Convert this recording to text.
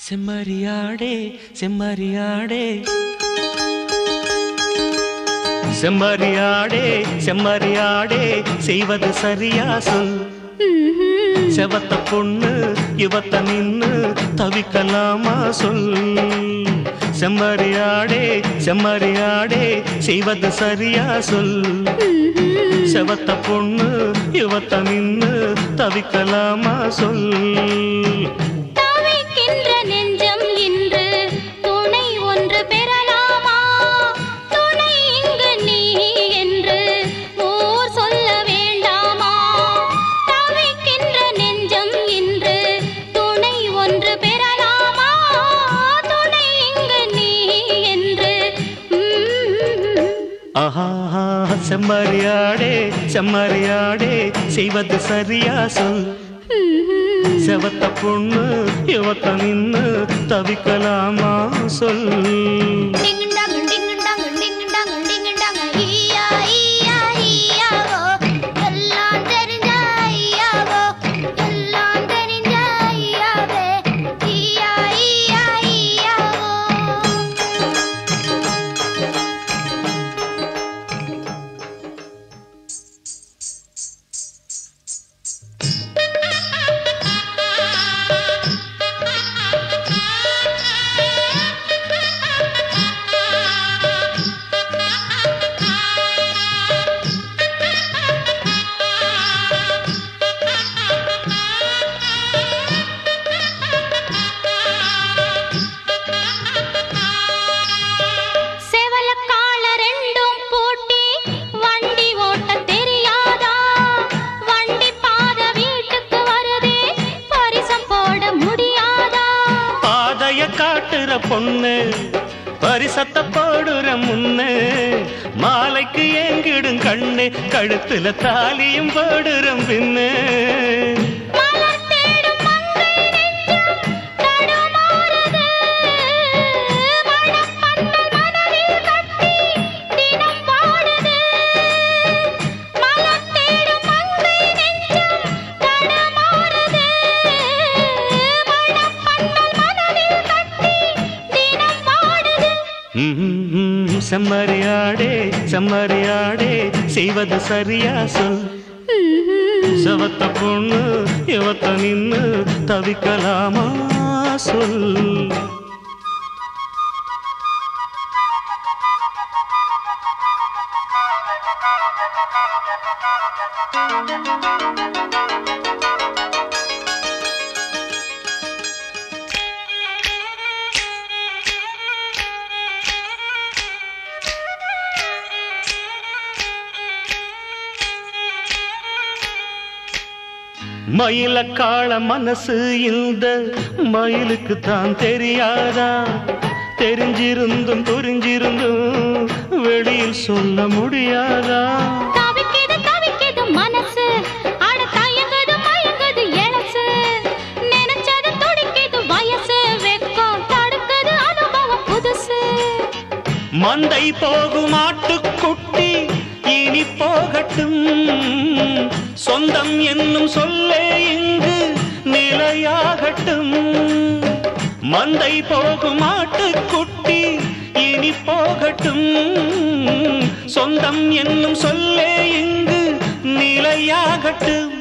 செம்மறியாடே செம்மறியாடே செம்மறியாடே செம்மறியாடே செய்வது சரியா சொல். செவத்த பொண்ணு இவத்த நின்னு தவிக்கலாமா சொல். செம்மறியாடே செம்மறியாடே செய்வது சரியா சொல். செவத்த பொண்ணு இவத்த நின்னு தவிக்கலாமா சொல். செம்மறியாடே செம்மறியாடே செய்வது சரியா சொல். செவத்த பொண்ணு இவத்த நின்னு தவிக்கலாமா சொல். காட்டுற பொண்ணு பரிசத்த போடுற முன்னு மாலைக்கு ஏங்கிடும் கண்ணு கழுத்துல தாலியும் போடுற பின்னு. செம்மறியாடே செம்மறியாடே செய்வது சரியா சொல். செவத்த பொண்ணு இவத்த நின்னு தவிக்கலாமா சொல். மயில காள மனசு இந்த மயிலுக்கு தான் தெரியாதா? தெரிஞ்சிருந்தும் புரிஞ்சிருந்தும் வெளியில் சொல்ல முடியாதா? தவிக்குது தவிக்குது மனசு அட தயங்குது மயங்குது எழசு நினைச்சது துடிக்குது வயசு வெக்கம் தடுக்குது அனுபவம் புதுசு. மந்தை போகும் ஆட்டுக்குட்டி இனி போகட்டும் சொந்தம் என்னும் சொல்லே இங்கு நிலையாகட்டும். மந்தை போகும் ஆட்டுக்குட்டி இனி போகட்டும் சொந்தம் என்னும் சொல்லே இங்கு நிலையாகட்டும்.